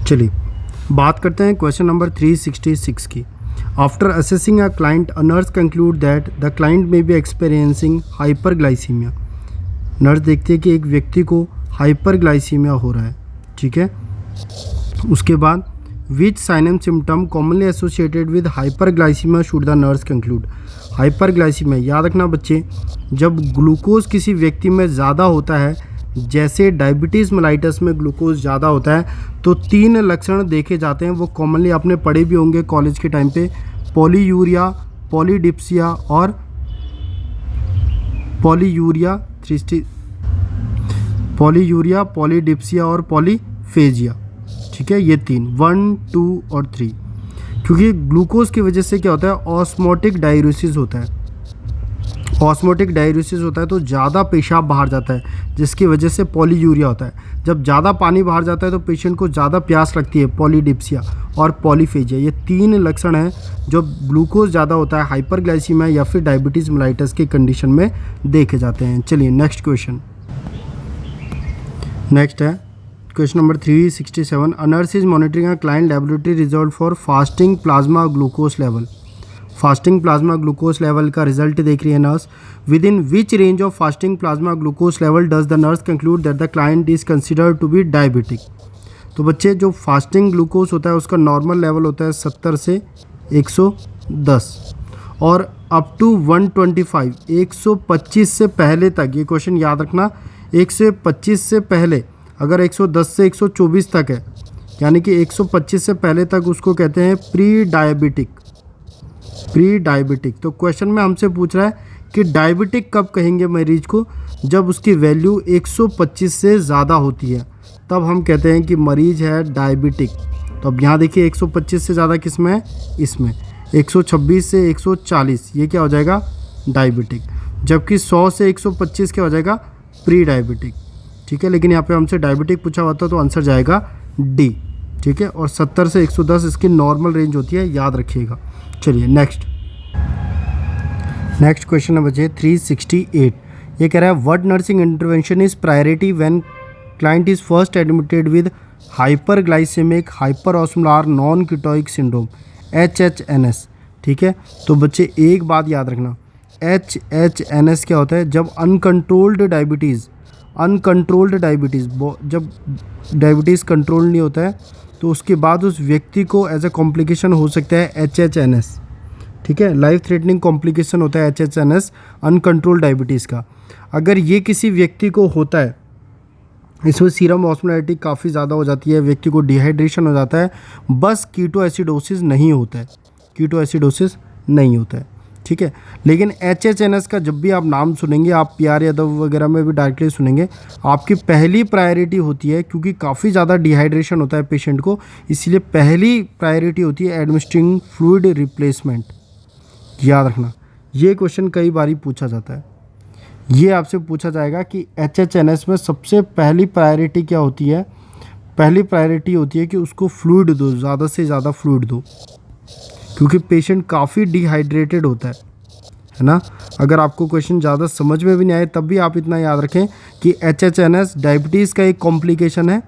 चलिए बात करते हैं क्वेश्चन नंबर 366 की। After assessing a client, a nurse conclude that the client में बी एक्सपीरियंसिंग हाइपरग्लाइसीमिया। नर्स देखती है कि एक व्यक्ति को हाइपरग्लाइसीमिया हो रहा है, ठीक है। उसके बाद which sign and symptom commonly associated with hyperglycemia should the nurse conclude. Hyperglycemia याद रखना बच्चे, जब ग्लूकोज किसी व्यक्ति में ज़्यादा होता है, जैसे डायबिटीज़ मेलाइटस में ग्लूकोज ज़्यादा होता है, तो 3 लक्षण देखे जाते हैं। वो कॉमनली आपने पढ़े भी होंगे कॉलेज के टाइम पे, पॉलीयूरिया, पॉलीडिप्सिया और पॉलीडिप्सिया और पॉलीफेजिया, ठीक है। ये 3, 1, 2 और 3। क्योंकि ग्लूकोज की वजह से क्या होता है, ऑस्मोटिक डाययूरेसिस होता है। ऑस्मोटिक डाययूरेसिस होता है तो ज़्यादा पेशाब बाहर जाता है, जिसकी वजह से पॉलीयूरिया होता है। जब ज़्यादा पानी बाहर जाता है तो पेशेंट को ज़्यादा प्यास लगती है, पॉलीडिप्सिया और पॉलीफेजिया। ये 3 लक्षण हैं जो ग्लूकोज ज़्यादा होता है हाइपरग्लाइसीमिया या फिर डायबिटीज़ मेलाइटस के कंडीशन में देखे जाते हैं। चलिए नेक्स्ट क्वेश्चन। नेक्स्ट है question number 367। A nurse is monitoring a client laboratory result for fasting plasma glucose level. Fasting plasma glucose level का रिजल्ट देख रही है nurse. Within which range of fasting plasma glucose level does the nurse conclude that the client is considered to be diabetic. तो बच्चे जो fasting glucose होता है उसका नॉर्मल लेवल होता है 70 से 110 और अप टू 125, 125 से पहले तक। ये क्वेश्चन याद रखना, 125 से पहले, अगर 110 से 124 तक है, यानी कि 125 से पहले तक उसको कहते हैं प्री डायबिटिक। तो क्वेश्चन में हमसे पूछ रहा है कि डायबिटिक कब कहेंगे मरीज को, जब उसकी वैल्यू 125 से ज़्यादा होती है, तब हम कहते हैं कि मरीज है डायबिटिक। तो अब यहाँ देखिए 125 से ज़्यादा किस में है, इसमें 126 से 140, ये क्या हो जाएगा, डायबिटिक। जबकि 100 से 125 क्या हो जाएगा, प्री डायबिटिक, ठीक है। लेकिन यहाँ पे हमसे डायबिटिक पूछा हुआ था तो आंसर जाएगा डी, ठीक है। और 70 से 110 इसकी नॉर्मल रेंज होती है, याद रखिएगा। चलिए नेक्स्ट क्वेश्चन है बच्चे 368। ये कह रहा है what nursing intervention is priority when client is first admitted with hyperglycaemic hyperosmolar non ketotic syndrome, HHNS, ठीक है। तो बच्चे एक बात याद रखना, HHNS क्या होता है, जब अनकंट्रोल्ड डायबिटीज़, जब डायबिटीज़ कंट्रोल नहीं होता है तो उसके बाद उस व्यक्ति को एज ए कॉम्प्लिकेशन हो सकता है HHNS, ठीक है। लाइफ थ्रेटनिंग कॉम्प्लिकेशन होता है HHNS अनकंट्रोल्ड डायबिटीज़ का। अगर ये किसी व्यक्ति को होता है, इसमें सीरम ऑस्मोलारिटी काफ़ी ज़्यादा हो जाती है, व्यक्ति को डिहाइड्रेशन हो जाता है, बस कीटोएसिडोसिस नहीं होता है, ठीक है। लेकिन HHNS का जब भी आप नाम सुनेंगे, आप PR यादव वगैरह में भी डायरेक्टली सुनेंगे, आपकी पहली प्रायोरिटी होती है, क्योंकि काफ़ी ज़्यादा डिहाइड्रेशन होता है पेशेंट को, इसलिए पहली प्रायोरिटी होती है एडमिनिस्ट्रिंग फ्लूइड रिप्लेसमेंट। याद रखना, ये क्वेश्चन कई बार पूछा जाता है। ये आपसे पूछा जाएगा कि HHNS में सबसे पहली प्रायोरिटी क्या होती है। पहली प्रायोरिटी होती है कि उसको फ्लूइड दो, ज़्यादा से ज़्यादा फ्लूइड दो, क्योंकि पेशेंट काफ़ी डिहाइड्रेटेड होता है ना। अगर आपको क्वेश्चन ज़्यादा समझ में भी नहीं आए तब भी आप इतना याद रखें कि HHNS डायबिटीज़ का एक कॉम्प्लिकेशन है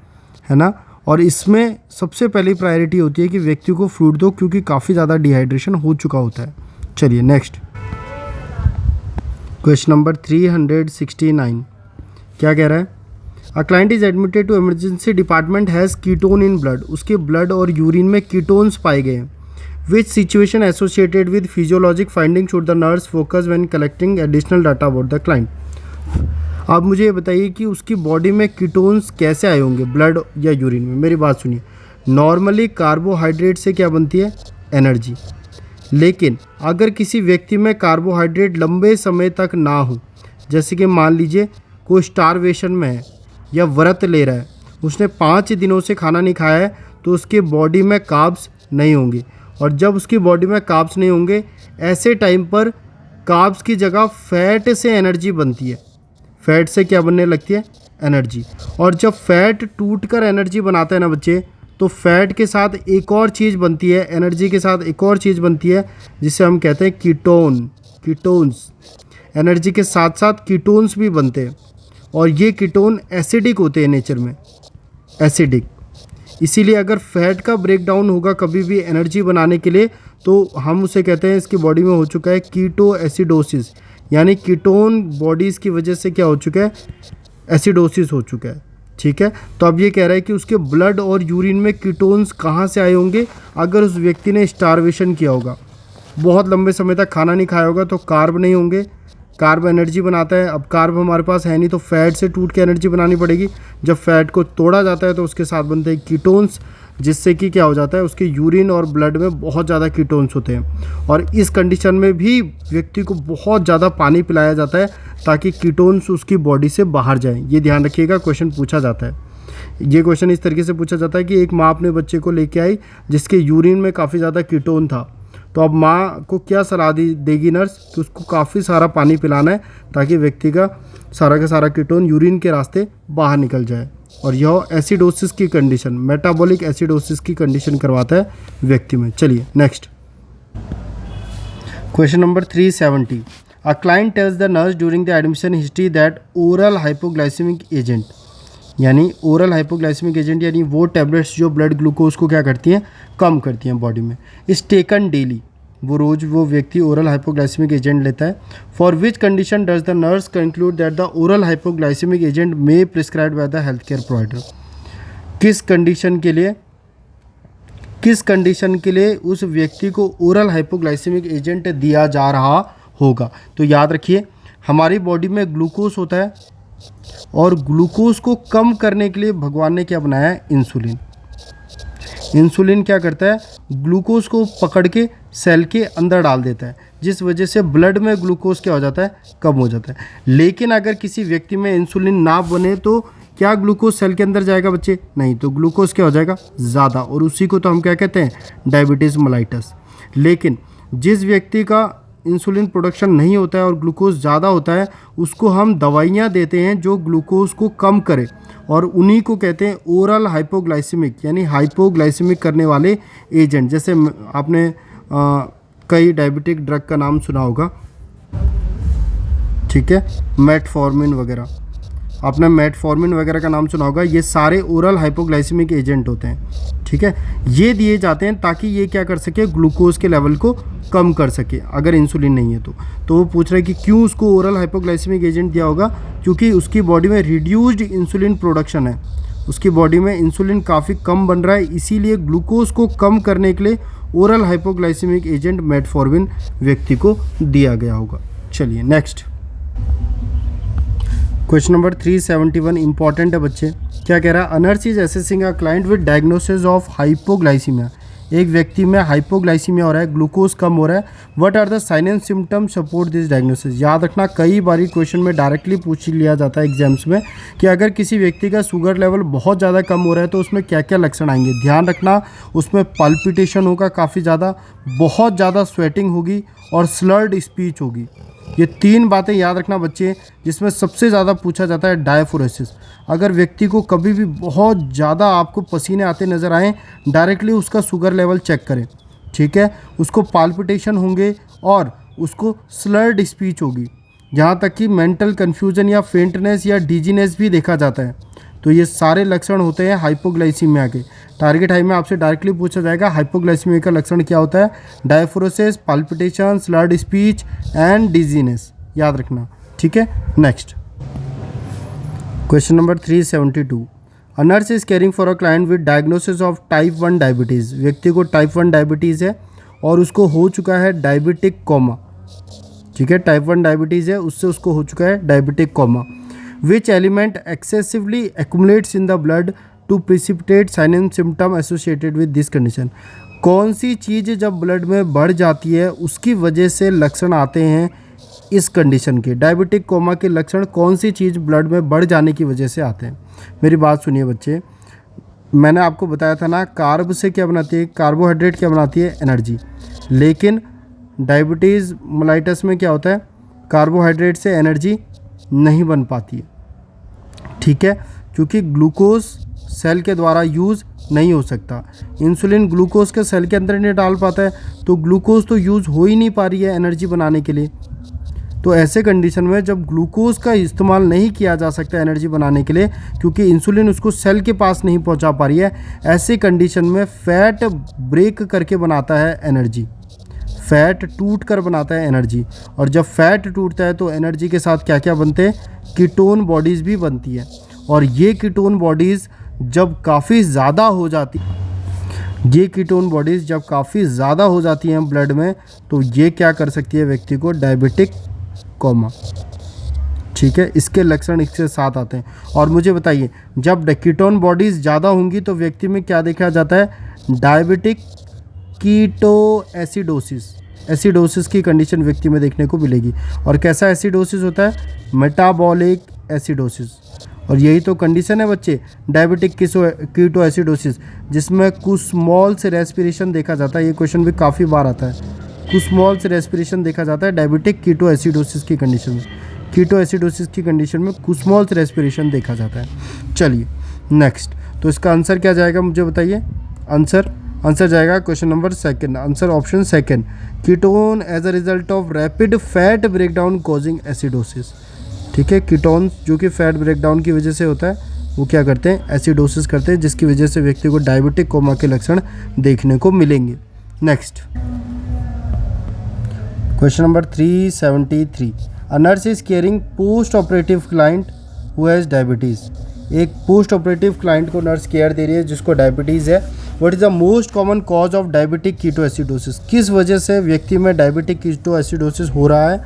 ना। और इसमें सबसे पहली प्रायोरिटी होती है कि व्यक्ति को फ्लूइड दो, क्योंकि काफ़ी ज़्यादा डिहाइड्रेशन हो चुका होता है। चलिए नेक्स्ट क्वेश्चन नंबर 369 क्या कह रहा है, a client is admitted to emergency department has ketone in blood. उसके ब्लड और यूरिन में कीटोन्स पाए गए हैं। Which situation associated with physiologic finding should the nurse focus when collecting additional data about the client. अब मुझे ये बताइए कि उसकी बॉडी में कीटोन्स कैसे आए होंगे, ब्लड या यूरिन में। मेरी बात सुनिए, नॉर्मली कार्बोहाइड्रेट से क्या बनती है, एनर्जी। लेकिन अगर किसी व्यक्ति में कार्बोहाइड्रेट लंबे समय तक ना हो, जैसे कि मान लीजिए कोई स्टारवेशन में है या व्रत ले रहा है, उसने 5 दिनों से खाना नहीं खाया है, तो उसके बॉडी में कार्ब्स नहीं होंगे। और जब उसकी बॉडी में कार्ब्स नहीं होंगे, ऐसे टाइम पर कार्ब्स की जगह फैट से एनर्जी बनती है। फैट से क्या बनने लगती है, एनर्जी। और जब फैट टूटकर एनर्जी बनाता है ना बच्चे, तो फैट के साथ एक और चीज़ बनती है, एनर्जी के साथ एक और चीज़ बनती है, जिसे हम कहते हैं कीटोन्स। एनर्जी के साथ साथ कीटोन्स भी बनते हैं, और ये कीटोन एसिडिक होते हैं नेचर में, एसिडिक। इसीलिए अगर फैट का ब्रेक डाउन होगा कभी भी एनर्जी बनाने के लिए तो हम उसे कहते हैं इसकी बॉडी में हो चुका है कीटो एसिडोसिस, यानी कीटोन बॉडीज़ की वजह से क्या हो चुका है, एसिडोसिस हो चुका है। ठीक है, तो अब ये कह रहा है कि उसके ब्लड और यूरिन में कीटोन्स कहाँ से आए होंगे, अगर उस व्यक्ति ने स्टारवेशन किया होगा, बहुत लंबे समय तक खाना नहीं खाया होगा, तो कार्ब नहीं होंगे। कार्ब एनर्जी बनाता है, अब कार्ब हमारे पास है नहीं तो फैट से टूट के एनर्जी बनानी पड़ेगी। जब फैट को तोड़ा जाता है तो उसके साथ बनते हैं कीटोन्स, जिससे कि क्या हो जाता है, उसके यूरिन और ब्लड में बहुत ज़्यादा कीटोन्स होते हैं। और इस कंडीशन में भी व्यक्ति को बहुत ज़्यादा पानी पिलाया जाता है ताकि कीटोन्स उसकी बॉडी से बाहर जाएं। ये ध्यान रखिएगा, क्वेश्चन पूछा जाता है। ये क्वेश्चन इस तरीके से पूछा जाता है कि एक माँ अपने बच्चे को लेके आई जिसके यूरिन में काफ़ी ज़्यादा कीटोन था, तो अब माँ को क्या सलाह देगी नर्स कि उसको काफ़ी सारा पानी पिलाना है ताकि व्यक्ति का सारा कीटोन यूरिन के रास्ते बाहर निकल जाए। और यह एसिडोसिस की कंडीशन, मेटाबॉलिक एसिडोसिस की कंडीशन करवाता है व्यक्ति में। चलिए next question number 370। A client tells the nurse during the admission history that oral hypoglycemic agent, यानी ओरल हाइपोग्लाइसेमिक एजेंट यानी वो टैबलेट्स जो ब्लड ग्लूकोज को क्या करती हैं, कम करती हैं बॉडी में, इज टेकन डेली, वो रोज़ वो व्यक्ति ओरल हाइपोग्लाइसेमिक एजेंट लेता है। For which condition does the nurse conclude that the oral hypoglycemic agent may prescribed by the health care provider. किस कंडीशन के लिए उस व्यक्ति को ओरल हाइपोग्लाइसेमिक एजेंट दिया जा रहा होगा। तो याद रखिए, हमारी बॉडी में ग्लूकोज होता है और ग्लूकोज को कम करने के लिए भगवान ने क्या बनाया है, इंसुलिन। इंसुलिन क्या करता है, ग्लूकोज को पकड़ के सेल के अंदर डाल देता है, जिस वजह से ब्लड में ग्लूकोज क्या हो जाता है, कम हो जाता है। लेकिन अगर किसी व्यक्ति में इंसुलिन ना बने तो क्या ग्लूकोज सेल के अंदर जाएगा बच्चे, नहीं, तो ग्लूकोज क्या हो जाएगा, ज़्यादा, और उसी को तो हम क्या कहते हैं, डायबिटीज़ मेलाइटस। लेकिन जिस व्यक्ति का इंसुलिन प्रोडक्शन नहीं होता है और ग्लूकोज ज़्यादा होता है, उसको हम दवाइयाँ देते हैं जो ग्लूकोज को कम करे, और उन्हीं को कहते हैं ओरल हाइपोग्लाइसेमिक, यानी हाइपोग्लाइसेमिक करने वाले एजेंट। जैसे आपने कई डायबिटिक ड्रग का नाम सुना होगा, ठीक है, मेटफॉर्मिन वगैरह, आपने मेटफॉर्मिन वगैरह का नाम सुना होगा। ये सारे ओरल हाइपोग्लाइसेमिक एजेंट होते हैं, ठीक है। ये दिए जाते हैं ताकि ये क्या कर सके, ग्लूकोज के लेवल को कम कर सके अगर इंसुलिन नहीं है तो वो पूछ रहे हैं कि क्यों उसको ओरल हाइपोग्लाइसेमिक एजेंट दिया होगा, क्योंकि उसकी बॉडी में रिड्यूस्ड इंसुलिन प्रोडक्शन है, उसकी बॉडी में इंसुलिन काफ़ी कम बन रहा है, इसीलिए ग्लूकोज को कम करने के लिए ओरल हाइपोग्लाइसेमिक एजेंट मेटफॉर्मिन व्यक्ति को दिया गया होगा। चलिए नेक्स्ट क्वेश्चन नंबर 371 इंपॉर्टेंट है बच्चे। क्या कह रहा है, अ nurse is assessing a client with diagnosis of hypoglycaemia. एक व्यक्ति में हाइपोग्लाइसीमिया हो रहा है, ग्लूकोज कम हो रहा है। What are the sign and symptom support this diagnosis. याद रखना, कई बार क्वेश्चन में डायरेक्टली पूछ लिया जाता है एग्जाम्स में कि अगर किसी व्यक्ति का शुगर लेवल बहुत ज़्यादा कम हो रहा है तो उसमें क्या क्या लक्षण आएंगे। ध्यान रखना, उसमें पल्पिटेशन होगा काफ़ी ज़्यादा, बहुत ज़्यादा स्वेटिंग होगी और स्लर्ड स्पीच होगी। ये तीन बातें याद रखना बच्चे, जिसमें सबसे ज़्यादा पूछा जाता है डायफोरेसिस। अगर व्यक्ति को कभी भी बहुत ज़्यादा आपको पसीने आते नज़र आएँ, डायरेक्टली उसका शुगर लेवल चेक करें, ठीक है। उसको पाल्पिटेशन होंगे और उसको स्लर्ड स्पीच होगी, यहाँ तक कि मेंटल कन्फ्यूजन या फेंटनेस या डिजीनेस भी देखा जाता है। तो ये सारे लक्षण होते हैं हाइपोग्लाइसीमिया के। टारगेट हाई में आपसे डायरेक्टली पूछा जाएगा हाइपोग्लाइसीमिया का लक्षण क्या होता है, diaphoresis, palpitation, slurred speech and dizziness, याद रखना, ठीक है। Next question number 372। A nurse is caring for a client with diagnosis of type 1 diabetes. व्यक्ति को टाइप 1 डायबिटीज़ है और उसको हो चुका है डायबिटिक कोमा, ठीक है, टाइप 1 डायबिटीज़ है, उससे उसको हो चुका है diabetic coma. Which element excessively accumulates in the blood to precipitate sign and symptom associated with this condition। कौन सी चीज़ जब ब्लड में बढ़ जाती है उसकी वजह से लक्षण आते हैं इस कंडीशन के। डायबिटिक कोमा के लक्षण कौन सी चीज़ ब्लड में बढ़ जाने की वजह से आते हैं। मेरी बात सुनिए बच्चे, मैंने आपको बताया था ना, कार्ब से क्या बनाती है, कार्बोहाइड्रेट क्या बनाती है, एनर्जी। लेकिन डायबिटीज़ मेलाइटस में क्या होता है, कार्बोहाइड्रेट से एनर्जी नहीं बन पाती है, ठीक है, क्योंकि ग्लूकोज सेल के द्वारा यूज़ नहीं हो सकता। इंसुलिन ग्लूकोज के सेल के अंदर नहीं डाल पाता है, तो ग्लूकोज तो यूज़ हो ही नहीं पा रही है एनर्जी बनाने के लिए। तो तो ऐसे कंडीशन में जब ग्लूकोज का इस्तेमाल नहीं किया जा सकता एनर्जी बनाने के लिए, क्योंकि इंसुलिन उसको सेल के पास नहीं पहुंचा पा रही है, ऐसे कंडीशन में फैट ब्रेक करके बनाता है एनर्जी, फैट टूट कर बनाता है एनर्जी। और जब फैट टूटता है तो एनर्जी के साथ क्या क्या बनते हैं, कीटोन बॉडीज़ भी बनती है। और ये कीटोन बॉडीज़ जब काफ़ी ज़्यादा हो जाती हैं ब्लड में, तो ये क्या कर सकती है व्यक्ति को, डायबिटिक कोमा। ठीक है, इसके लक्षण इसके साथ आते हैं। और मुझे बताइए, जब कीटोन बॉडीज़ ज़्यादा होंगी तो व्यक्ति में क्या देखा जाता है, डायबिटिक एसिडोसिस की कंडीशन व्यक्ति में देखने को मिलेगी। और कैसा एसिडोसिस होता है, मेटाबॉलिक एसिडोसिस। और यही तो कंडीशन है बच्चे, डायबिटिक कीटो एसिडोसिस, जिसमें कुस्मॉल्स रेस्पिरेशन देखा जाता है। ये क्वेश्चन भी काफ़ी बार आता है, कुस्मॉल्स रेस्पिरेशन देखा जाता है डायबिटिक कीटो एसिडोसिस की कंडीशन में। कीटो एसिडोसिस की कंडीशन में कुस्मॉल्स रेस्पिरेशन देखा जाता है। चलिए नेक्स्ट, तो इसका आंसर क्या जाएगा मुझे बताइए। आंसर जाएगा question number second, answer option second, ketone as a result of rapid fat breakdown causing acidosis. ठीक है, कीटोन जो कि फैट ब्रेकडाउन की वजह से होता है, वो क्या करते हैं, एसिडोसिस करते हैं, जिसकी वजह से व्यक्ति को डायबिटिक कोमा के लक्षण देखने को मिलेंगे। Next question number 373, a nurse is caring post operative client who has diabetes. एक पोस्ट ऑपरेटिव क्लाइंट को नर्स केयर दे रही है जिसको डायबिटीज़ है। What is the most common cause of diabetic keto acidosis. किस वजह से व्यक्ति में डायबिटिक कीटो एसिडोसिस हो रहा है,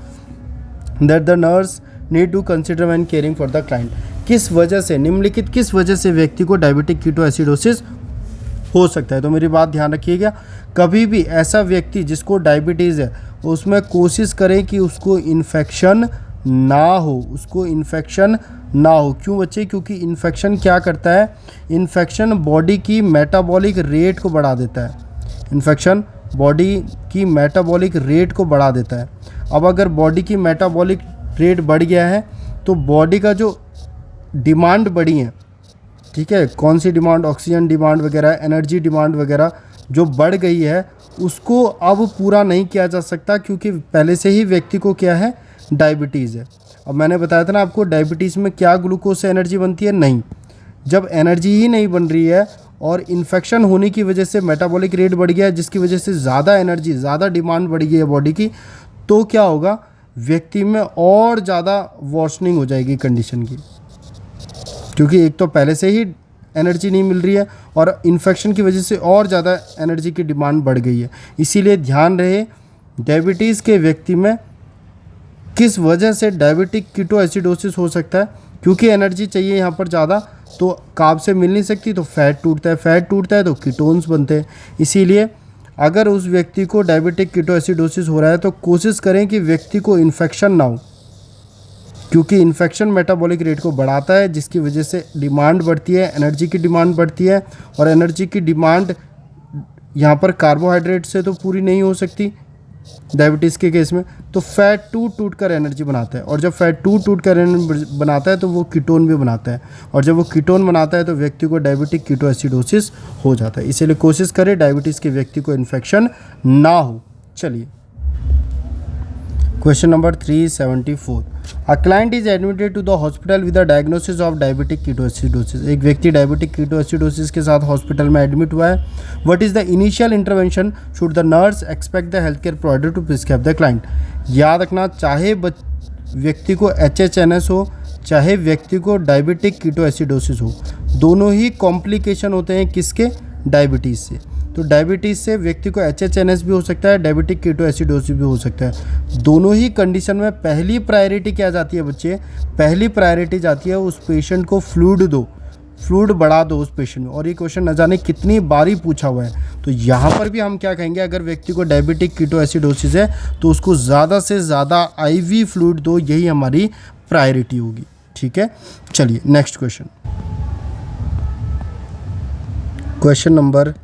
that the nurse need to consider when caring for the client. किस वजह से, निम्नलिखित किस वजह से व्यक्ति को डायबिटिक कीटो एसिडोसिस हो सकता है। तो मेरी बात ध्यान रखिएगा, कभी भी ऐसा व्यक्ति जिसको डायबिटीज़ है उसमें कोशिश करें कि उसको इन्फेक्शन ना हो। क्यों बच्चे, क्योंकि इन्फेक्शन क्या करता है, इन्फेक्शन बॉडी की मेटाबॉलिक रेट को बढ़ा देता है। इन्फेक्शन बॉडी की मेटाबॉलिक रेट को बढ़ा देता है। अब अगर बॉडी की मेटाबॉलिक रेट बढ़ गया है तो बॉडी का जो डिमांड बढ़ी है, ठीक है, कौन सी डिमांड, ऑक्सीजन डिमांड वगैरह, एनर्जी डिमांड वगैरह जो बढ़ गई है, उसको अब पूरा नहीं किया जा सकता, क्योंकि पहले से ही व्यक्ति को क्या है, डायबिटीज़ है। अब मैंने बताया था ना आपको, डायबिटीज़ में क्या ग्लूकोज से एनर्जी बनती है, नहीं। जब एनर्जी ही नहीं बन रही है और इन्फेक्शन होने की वजह से मेटाबॉलिक रेट बढ़ गया है, जिसकी वजह से ज़्यादा एनर्जी, ज़्यादा डिमांड बढ़ गई है बॉडी की, तो क्या होगा, व्यक्ति में और ज़्यादा वर्सनिंग हो जाएगी कंडीशन की, क्योंकि एक तो पहले से ही एनर्जी नहीं मिल रही है और इन्फेक्शन की वजह से और ज़्यादा एनर्जी की डिमांड बढ़ गई है। इसीलिए ध्यान रहे, डायबिटीज़ के व्यक्ति में किस वजह से डायबिटिक कीटो एसिडोसिस हो सकता है, क्योंकि एनर्जी चाहिए यहाँ पर ज़्यादा, तो कार्ब से मिल नहीं सकती, तो फैट टूटता है तो कीटोन्स बनते हैं। इसीलिए अगर उस व्यक्ति को डायबिटिक कीटो एसिडोसिस हो रहा है तो कोशिश करें कि व्यक्ति को इन्फेक्शन ना हो, क्योंकि इन्फेक्शन मेटाबॉलिक रेट को बढ़ाता है, जिसकी वजह से डिमांड बढ़ती है, एनर्जी की डिमांड बढ़ती है। और एनर्जी की डिमांड यहाँ पर कार्बोहाइड्रेट से तो पूरी नहीं हो सकती डायबिटीज़ के केस में, तो फैट टूट कर एनर्जी बनाता है। और जब फैट टूट कर एनर्जी बनाता है तो वो कीटोन भी बनाता है, और जब वो कीटोन बनाता है तो व्यक्ति को डायबिटिक कीटो एसिडोसिस हो जाता है। इसीलिए कोशिश करें डायबिटीज़ के व्यक्ति को इन्फेक्शन ना हो। चलिए question number 374, a client is admitted to the hospital with the diagnosis of diabetic keto acidosis. एक व्यक्ति डायबिटिक कीटो एसिडोसिस के साथ हॉस्पिटल में एडमिट हुआ है। What is the initial intervention should the nurse expect the health care provider to prescribe the client. याद रखना, चाहे व्यक्ति को HHNS हो, चाहे व्यक्ति को डायबिटिक कीटो एसिडोसिस हो, दोनों ही कॉम्प्लिकेशन होते हैं किसके, डायबिटीज़ से। तो डायबिटीज़ से व्यक्ति को HHNS भी हो सकता है, डायबिटिक कीटो एसिडोसिस भी हो सकता है। दोनों ही कंडीशन में पहली प्रायोरिटी क्या जाती है बच्चे, पहली प्रायोरिटी जाती है उस पेशेंट को फ्लूइड बढ़ा दो उस पेशेंट में। और ये क्वेश्चन न जाने कितनी बारी पूछा हुआ है, तो यहाँ पर भी हम क्या कहेंगे, अगर व्यक्ति को डायबिटिक कीटो एसिडोसिस है तो उसको ज़्यादा से ज़्यादा IV फ्लूइड दो, यही हमारी प्रायोरिटी होगी। ठीक है, चलिए next question number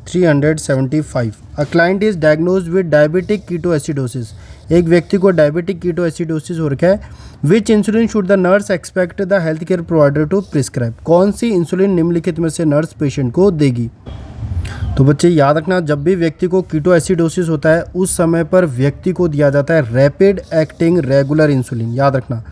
375, a client is diagnosed with diabetic keto acidosis. एक व्यक्ति को डायबिटिक कीटो एसिडोसिस हो रखा है। Which insulin should the nurse expect the health care provider to prescribe. कौन सी इंसुलिन निम्नलिखित में से नर्स पेशेंट को देगी। तो बच्चे याद रखना, जब भी व्यक्ति को कीटोएसिडोसिस होता है उस समय पर व्यक्ति को दिया जाता है रैपिड एक्टिंग रेगुलर इंसुलिन। याद रखना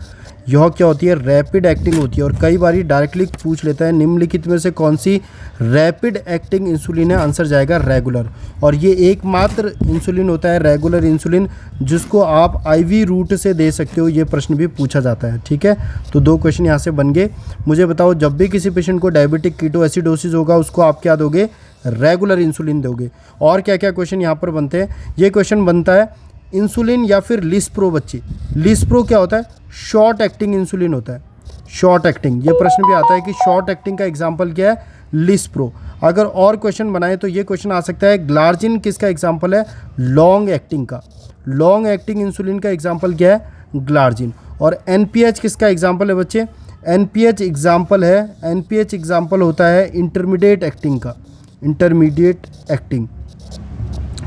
यह क्या होती है, रैपिड एक्टिंग होती है। और कई बार डायरेक्टली पूछ लेता है निम्नलिखित में से कौन सी रैपिड एक्टिंग इंसुलिन है, आंसर जाएगा रेगुलर। और ये एकमात्र इंसुलिन होता है रेगुलर इंसुलिन जिसको आप आईवी रूट से दे सकते हो। ये प्रश्न भी पूछा जाता है। ठीक है, तो 2 क्वेश्चन यहाँ से बन गए। मुझे बताओ, जब भी किसी पेशेंट को डायबिटिक कीटोएसिडोसिस होगा उसको आप क्या दोगे, रेगुलर इंसुलिन दोगे। और क्या क्या क्वेश्चन यहाँ पर बनते हैं, ये क्वेश्चन बनता है इंसुलिन या फिर लिस्प्रो। बच्चे लिस्प्रो क्या होता है, शॉर्ट एक्टिंग इंसुलिन होता है, शॉर्ट एक्टिंग। ये प्रश्न भी आता है कि शॉर्ट एक्टिंग का एग्जांपल क्या है, लिस्प्रो। अगर और क्वेश्चन बनाए तो ये क्वेश्चन आ सकता है ग्लार्जिन किसका एग्जांपल है, लॉन्ग एक्टिंग का। लॉन्ग एक्टिंग इंसुलिन का एग्जांपल क्या है, ग्लार्जिन। और एनपीएच किसका एग्जांपल है बच्चे, एनपीएच एग्जांपल है, एनपीएच एग्जांपल होता है इंटरमीडिएट एक्टिंग का, इंटरमीडिएट एक्टिंग।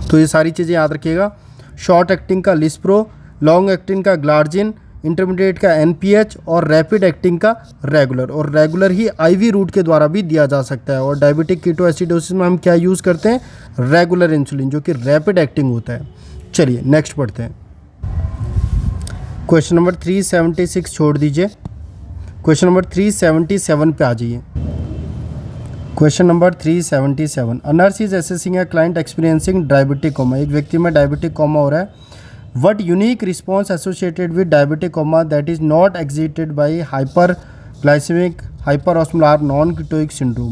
तो ये सारी चीज़ें याद रखिएगा, शॉर्ट एक्टिंग का लिस्प्रो, लॉन्ग एक्टिंग का ग्लार्जिन, इंटरमीडिएट का एनपीएच और रैपिड एक्टिंग का रेगुलर। और रेगुलर ही आईवी रूट के द्वारा भी दिया जा सकता है। और डायबिटिक कीटोएसिडोसिस में हम क्या यूज़ करते हैं, रेगुलर इंसुलिन जो कि रैपिड एक्टिंग होता है। चलिए नेक्स्ट पढ़ते हैं। क्वेश्चन नंबर 376 छोड़ दीजिए, क्वेश्चन नंबर 377 पे आ जाइए। Question number 377, a nurse is assessing a client experiencing diabetic coma. एक व्यक्ति में डायबिटिक कोमा हो रहा है। What unique response associated with diabetic coma that is not exhibited by hyper glycemic hyperosmolar non ketotic syndrome.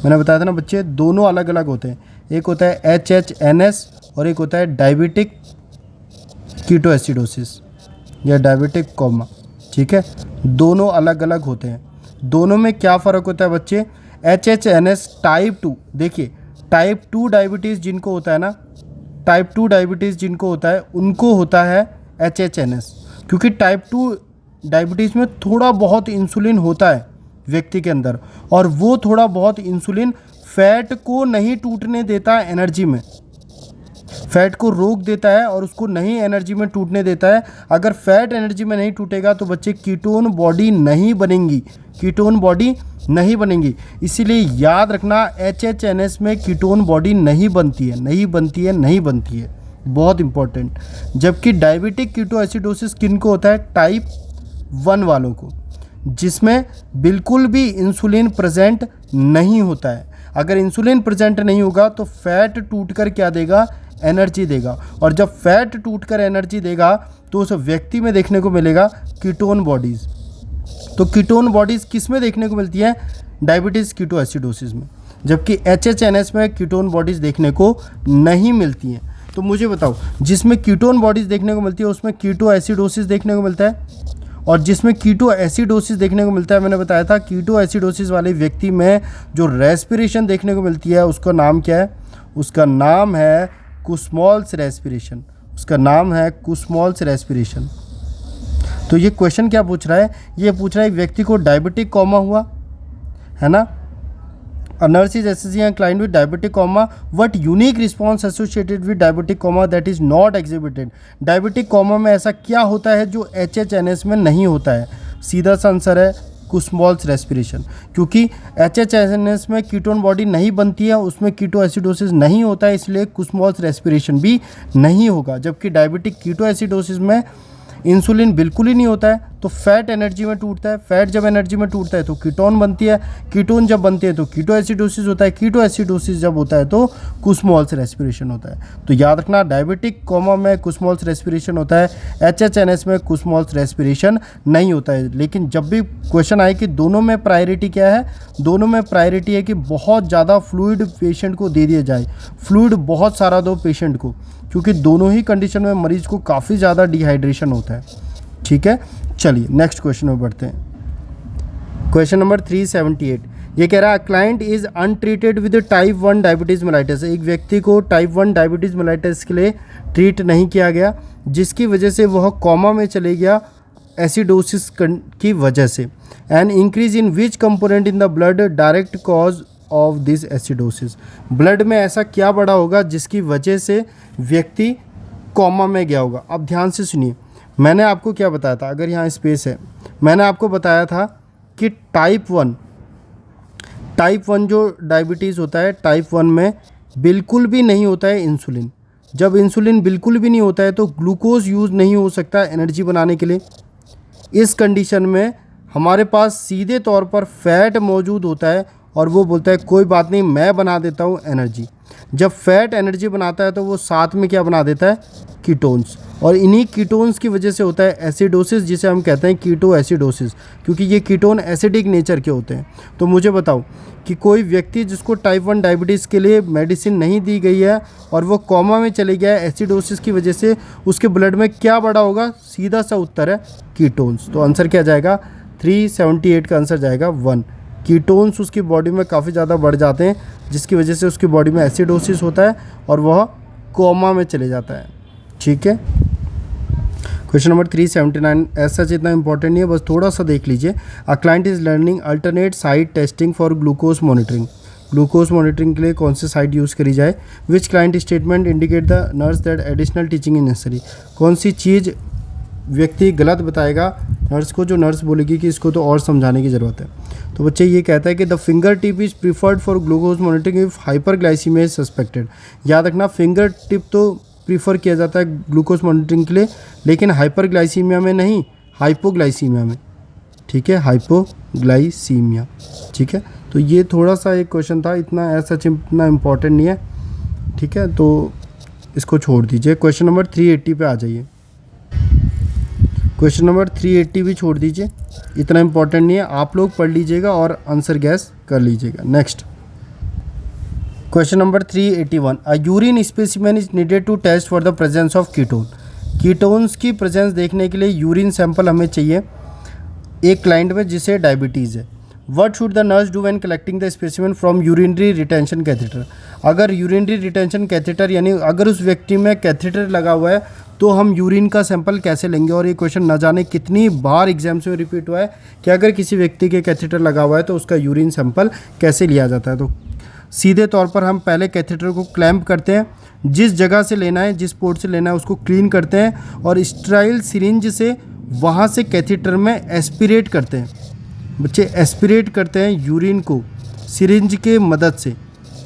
मैंने बताया था ना बच्चे, दोनों अलग अलग होते हैं, एक होता है HHNS और एक होता है डायबिटिक कीटोएसिडोसिस या डायबिटिक कोमा। ठीक है, दोनों अलग अलग होते हैं। दोनों में क्या फ़र्क होता है बच्चे, HHNS टाइप 2, देखिए टाइप 2 डायबिटीज़ जिनको होता है ना, टाइप 2 डायबिटीज़ जिनको होता है उनको होता है HHNS, क्योंकि टाइप 2 डायबिटीज़ में थोड़ा बहुत इंसुलिन होता है व्यक्ति के अंदर, और वो थोड़ा बहुत इंसुलिन फैट को नहीं टूटने देता है एनर्जी में, फैट को रोक देता है और उसको नहीं एनर्जी में टूटने देता है। अगर फैट एनर्जी में नहीं टूटेगा तो बच्चे कीटोन बॉडी नहीं बनेंगी, कीटोन बॉडी नहीं बनेंगी। इसीलिए याद रखना HHNS में कीटोन बॉडी नहीं बनती है, नहीं बनती है, नहीं बनती है, बहुत इंपॉर्टेंट। जबकि डायबिटिक कीटोएसिडोसिस किनको होता है, टाइप 1 वालों को, जिसमें बिल्कुल भी इंसुलिन प्रेजेंट नहीं होता है। अगर इंसुलिन प्रेजेंट नहीं होगा तो फैट टूटकर क्या देगा, एनर्जी देगा। और जब फैट टूटकर एनर्जी देगा तो उस व्यक्ति में देखने को मिलेगा कीटोन बॉडीज़। तो कीटोन बॉडीज़ किस में देखने को मिलती है, डायबिटीज़ कीटोएसिडोसिस में, जबकि HHNS में कीटोन बॉडीज़ देखने को नहीं मिलती हैं। तो मुझे बताओ, जिसमें कीटोन बॉडीज़ देखने को मिलती है उसमें कीटोएसिडोसिस देखने को मिलता है, और जिसमें कीटोएसिडोसिस देखने को मिलता है, मैंने बताया था कीटोएसिडोसिस वाले व्यक्ति में जो रेस्पिरेशन देखने को मिलती है उसका नाम क्या है, उसका नाम है कुस्मॉल्स रेस्पिरेशन, उसका नाम है कुस्मॉल्स रेस्पिरेशन। तो ये क्वेश्चन क्या पूछ रहा है, ये पूछ रहा है एक व्यक्ति को डायबिटिक कोमा हुआ है ना, A nurse is assessing a client with diabetic coma. What unique response associated with diabetic coma that is not exhibited? Diabetic coma में ऐसा क्या होता है जो HHNS में नहीं होता है? सीधा सा आंसर है कुस्मॉल्स रेस्पिरेशन, क्योंकि HHNS में कीटोन बॉडी नहीं बनती है, उसमें कीटोएसिडोसिस नहीं होता है, इसलिए कुस्मॉल्स रेस्पिरेशन भी नहीं होगा। जबकि डायबिटिक कीटोएसिडोसिस में इंसुलिन बिल्कुल ही नहीं होता है, तो फैट एनर्जी में टूटता है, फैट जब एनर्जी में टूटता है तो कीटोन बनती है, कीटोन जब बनती है तो कीटोएसिडोसिस होता है, कीटोएसिडोसिस जब होता है तो कुस्मॉल्स रेस्पिरेशन होता है। तो याद रखना, डायबिटिक कोमा में कुस्मॉल्स रेस्पिरेशन होता है, HHNS में कुस्मॉल्स रेस्पिरेशन नहीं होता है। लेकिन जब भी क्वेश्चन आए कि दोनों में प्रायोरिटी क्या है, दोनों में प्रायोरिटी है कि बहुत ज़्यादा फ्लूइड पेशेंट को दे दिया जाए, फ्लूइड बहुत सारा दो पेशेंट को, क्योंकि दोनों ही कंडीशन में मरीज को काफ़ी ज़्यादा डिहाइड्रेशन होता है। ठीक है, चलिए नेक्स्ट क्वेश्चन में बढ़ते हैं। क्वेश्चन नंबर 378, ये कह रहा है client is untreated with type 1 diabetes mellitus. एक व्यक्ति को टाइप 1 डायबिटीज़ मेलाइटिस के लिए ट्रीट नहीं किया गया, जिसकी वजह से वह कोमा में चले गया एसिडोसिस की वजह से। And increase in which component in the blood direct cause of this acidosis. Blood में ऐसा क्या बढ़ा होगा जिसकी वजह से व्यक्ति कोमा में गया होगा। अब ध्यान से सुनिए, मैंने आपको क्या बताया था, अगर यहाँ स्पेस है, मैंने आपको बताया था कि टाइप टाइप 1 जो डायबिटीज़ होता है, टाइप 1 में बिल्कुल भी नहीं होता है इंसुलिन। जब इंसुलिन बिल्कुल भी नहीं होता है तो ग्लूकोज यूज़ नहीं हो सकता एनर्जी बनाने के लिए। इस कंडीशन में हमारे पास सीधे तौर पर फैट मौजूद होता है और वो बोलता है कोई बात नहीं, मैं बना देता हूँ एनर्जी। जब फैट एनर्जी बनाता है तो वो साथ में क्या बना देता है, कीटोन्स। और इन्हीं कीटोन्स की वजह से होता है एसिडोसिस, जिसे हम कहते हैं कीटो एसिडोसिस, क्योंकि ये कीटोन एसिडिक नेचर के होते हैं। तो मुझे बताओ कि कोई व्यक्ति जिसको टाइप 1 डायबिटीज़ के लिए मेडिसिन नहीं दी गई है और वो कोमा में चले गया है एसिडोसिस की वजह से, उसके ब्लड में क्या बढ़ा होगा? सीधा सा उत्तर है कीटोन्स। तो आंसर क्या जाएगा? 378 का आंसर जाएगा 1। कीटोन्स उसकी बॉडी में काफ़ी ज़्यादा बढ़ जाते हैं, जिसकी वजह से उसकी बॉडी में एसिडोसिस होता है और वह कोमा में चले जाता है। ठीक है, क्वेश्चन नंबर 379 ऐसा इतना इंपॉर्टेंट नहीं है, बस थोड़ा सा देख लीजिए। A client is learning alternate site testing for glucose monitoring. Glucose monitoring के लिए कौन सी साइट यूज़ करी जाए? Which client statement indicate the nurse that additional teaching is necessary. कौन सी चीज़ व्यक्ति गलत बताएगा नर्स को, जो नर्स बोलेगी कि इसको तो और समझाने की ज़रूरत है? तो बच्चे ये कहता है कि the finger tip is preferred for glucose monitoring if hyperglycaemia is suspected. याद रखना, फिंगर टिप तो प्रीफर किया जाता है ग्लूकोज मॉनिटरिंग के लिए, लेकिन हाइपरग्लाइसीमिया में नहीं, हाइपोग्लाइसीमिया में। ठीक है, हाइपोग्लाइसीमिया। ठीक है, तो ये थोड़ा सा एक क्वेश्चन था, इतना ऐसा इतना इम्पॉर्टेंट नहीं है। ठीक है, तो इसको छोड़ दीजिए। क्वेश्चन नंबर 380 पे आ जाइए। क्वेश्चन नंबर 380 भी छोड़ दीजिए, इतना इम्पॉर्टेंट नहीं है, आप लोग पढ़ लीजिएगा और आंसर गैस कर लीजिएगा। Next question number 381, a urine specimen is needed to test for the presence of ketone. Ketones की प्रेजेंस देखने के लिए यूरिन सैंपल हमें चाहिए एक क्लाइंट में जिसे डायबिटीज़ है। What should the nurse do when collecting the specimen from urinary retention catheter. अगर यूरिनरी रिटेंशन कैथेटर यानी अगर उस व्यक्ति में कैथेटर लगा हुआ है तो हम यूरिन का सैंपल कैसे लेंगे? और ये क्वेश्चन न जाने कितनी बार एग्जाम्स में रिपीट हुआ है कि अगर किसी व्यक्ति के कैथेटर लगा हुआ है तो उसका यूरिन सैंपल कैसे लिया जाता है। तो सीधे तौर पर हम पहले कैथेटर को क्लैंप करते हैं, जिस जगह से लेना है, जिस पोर्ट से लेना है उसको क्लीन करते हैं और स्टेराइल सिरिंज से वहाँ से कैथेटर में एस्पिरेट करते हैं। बच्चे एस्पिरेट करते हैं यूरिन को सिरिंज के मदद से।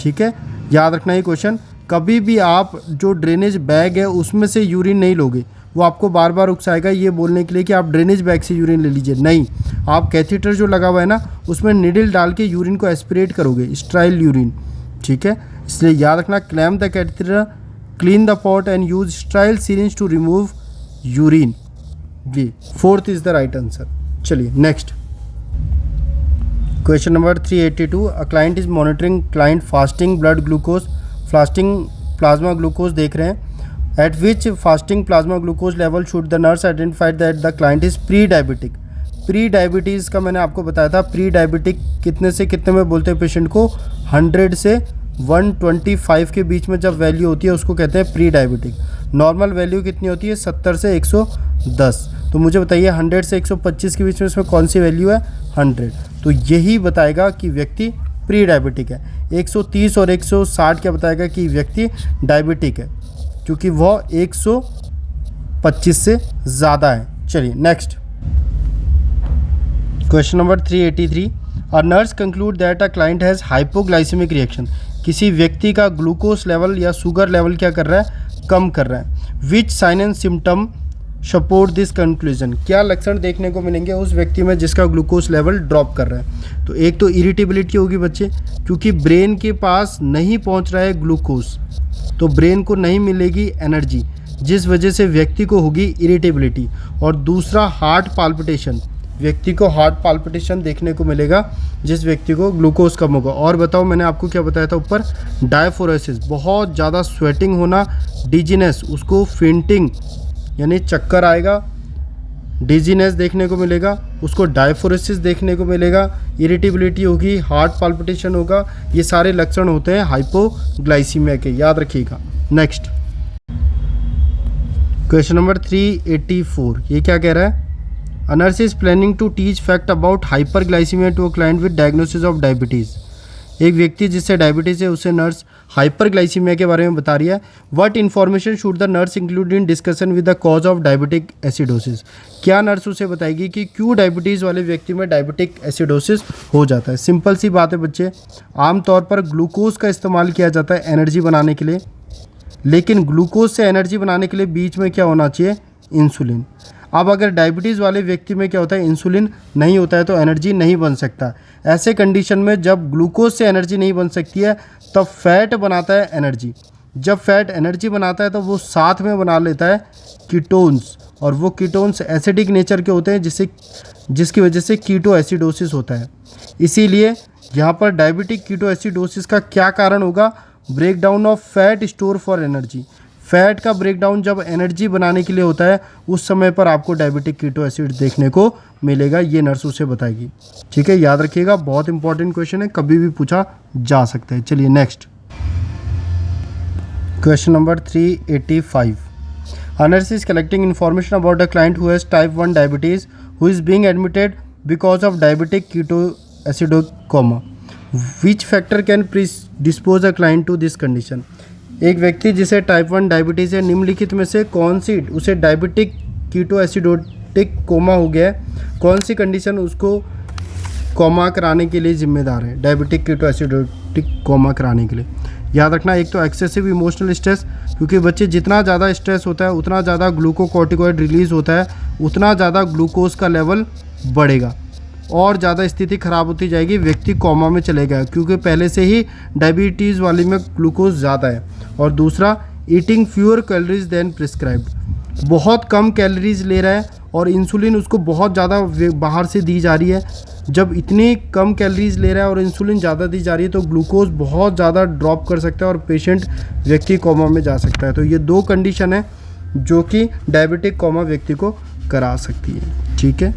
ठीक है, याद रखना ये क्वेश्चन। कभी भी आप जो ड्रेनेज बैग है उसमें से यूरिन नहीं लोगे, वो आपको बार बार उकसाएगा ये बोलने के लिए कि आप ड्रेनेज बैग से यूरिन ले लीजिए। नहीं, आप कैथेटर जो लगा हुआ है ना उसमें निडल डाल के यूरिन को एस्पिरेट करोगे, स्टेराइल यूरिन। ठीक है, इसलिए याद रखना, clamp the catheter, clean the pot and use sterile syringe to remove urine. जी, 4th is the right answer. चलिए next question number 382, a client is monitoring client fasting blood glucose, fasting plasma glucose देख रहे हैं। At which fasting plasma glucose level should the nurse identified that the client is pre diabetic. Pre diabetes का मैंने आपको बताया था, pre diabetic कितने से कितने में बोलते हैं पेशेंट को? 100 से 125 के बीच में जब वैल्यू होती है उसको कहते हैं प्री डायबिटिक। नॉर्मल वैल्यू कितनी होती है? 70 से 110। तो मुझे बताइए 100 से 125 के बीच में इसमें कौन सी वैल्यू है? 100। तो यही बताएगा कि व्यक्ति प्री डायबिटिक है। 130 और 160 क्या बताएगा कि व्यक्ति डायबिटिक है, क्योंकि वह 125 से ज़्यादा है। चलिए next question number 383, a nurse conclude that a client has hypoglycemic reaction. किसी व्यक्ति का ग्लूकोज लेवल या शुगर लेवल क्या कर रहा है? कम कर रहा है। Which sign and symptom support this conclusion. क्या लक्षण देखने को मिलेंगे उस व्यक्ति में जिसका ग्लूकोज लेवल ड्रॉप कर रहा है? तो एक तो इरिटेबिलिटी होगी बच्चे, क्योंकि ब्रेन के पास नहीं पहुंच रहा है ग्लूकोज, तो ब्रेन को नहीं मिलेगी एनर्जी, जिस वजह से व्यक्ति को होगी इरिटेबिलिटी। और दूसरा हार्ट पाल्पिटेशन, व्यक्ति को हार्ट पाल्पिटेशन देखने को मिलेगा जिस व्यक्ति को ग्लूकोज कम होगा। और बताओ मैंने आपको क्या बताया था ऊपर? डायफोरेसिस, बहुत ज़्यादा स्वेटिंग होना, डिजीनेस, उसको फेंटिंग यानी चक्कर आएगा, डिजीनेस देखने को मिलेगा, उसको डायफोरेसिस देखने को मिलेगा, इरिटेबिलिटी होगी, हार्ट पाल्पिटेशन होगा। ये सारे लक्षण होते हैं हाइपोग्लाइसीमिया के, याद रखिएगा। नेक्स्ट क्वेश्चन नंबर 384, ये क्या कह रहा है? A nurse is planning to teach fact about hyperglycemia to a client with diagnosis of diabetes. एक व्यक्ति जिससे डायबिटीज़ है उसे नर्स हाइपरग्लाइसीमिया के बारे में बता रही है। What information should the nurse include in discussion with the cause of diabetic acidosis. क्या नर्स उसे बताएगी कि क्यों डायबिटीज़ वाले व्यक्ति में डायबिटिक एसिडोसिस हो जाता है। सिंपल सी बात है बच्चे, आमतौर पर ग्लूकोज का इस्तेमाल किया जाता है एनर्जी बनाने के लिए, लेकिन ग्लूकोज से एनर्जी बनाने के लिए बीच में क्या होना चाहिए, इंसुलिन। अब अगर डायबिटीज़ वाले व्यक्ति में क्या होता है, इंसुलिन नहीं होता है तो एनर्जी नहीं बन सकता। ऐसे कंडीशन में जब ग्लूकोज से एनर्जी नहीं बन सकती है तब फैट बनाता है एनर्जी। जब फैट एनर्जी बनाता है तो वो साथ में बना लेता है कीटोन्स, और वो कीटोन्स एसिडिक नेचर के होते हैं जिसकी वजह से कीटो एसिडोसिस होता है। इसीलिए यहाँ पर डायबिटिक कीटो एसिडोसिस का क्या कारण होगा, break down of fat store for energy. Fat का ब्रेकडाउन जब एनर्जी बनाने के लिए होता है उस समय पर आपको डायबिटिक कीटो एसिड देखने को मिलेगा। ये नर्स उसे बताएगी। ठीक है, याद रखिएगा, बहुत इंपॉर्टेंट क्वेश्चन है, कभी भी पूछा जा सकता है। चलिए next question number 385। A nurse is collecting information about a client who has type 1 diabetes who is being admitted because of diabetic ketoacidosis. Which factor can predispose a client to this condition? एक व्यक्ति जिसे type 1 diabetes है, निम्नलिखित में से कौन सी उसे diabetic keto acidotic coma हो गया है, कौन सी कंडीशन उसको कोमा कराने के लिए जिम्मेदार है, डायबिटिक कीटो एसिडोटिक कोमा कराने के लिए। याद रखना, एक तो एक्सेसिव इमोशनल स्ट्रेस, क्योंकि बच्चे जितना ज़्यादा स्ट्रेस होता है उतना ज़्यादा ग्लूकोकॉर्टिकॉइड रिलीज़ होता है, उतना ज़्यादा ग्लूकोज का लेवल बढ़ेगा और ज़्यादा स्थिति ख़राब होती जाएगी, व्यक्ति कोमा में चलेगा क्योंकि पहले से ही डायबिटीज़ वाले में ग्लूकोज ज़्यादा है। और दूसरा, eating fewer calories than prescribed, बहुत कम कैलोरीज ले रहा है और इंसुलिन उसको बहुत ज़्यादा बाहर से दी जा रही है। जब इतनी कम कैलोरीज ले रहा है और इंसुलिन ज़्यादा दी जा रही है तो ग्लूकोज बहुत ज़्यादा ड्रॉप कर सकता है और पेशेंट व्यक्ति कोमा में जा सकता है। तो ये दो कंडीशन है जो कि डायबिटिक कोमा व्यक्ति को करा सकती है। ठीक है,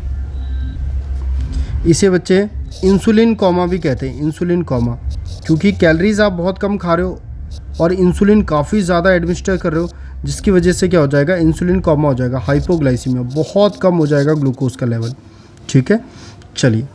इसे बच्चे इंसुलिन कोमा भी कहते हैं, इंसुलिन कोमा, क्योंकि कैलोरीज आप बहुत कम खा रहे हो और इंसुलिन काफ़ी ज़्यादा एडमिनिस्टर कर रहे हो, जिसकी वजह से क्या हो जाएगा, इंसुलिन कोमा हो जाएगा, हाइपोग्लाइसीमिया, बहुत कम हो जाएगा ग्लूकोज का लेवल। ठीक है, चलिए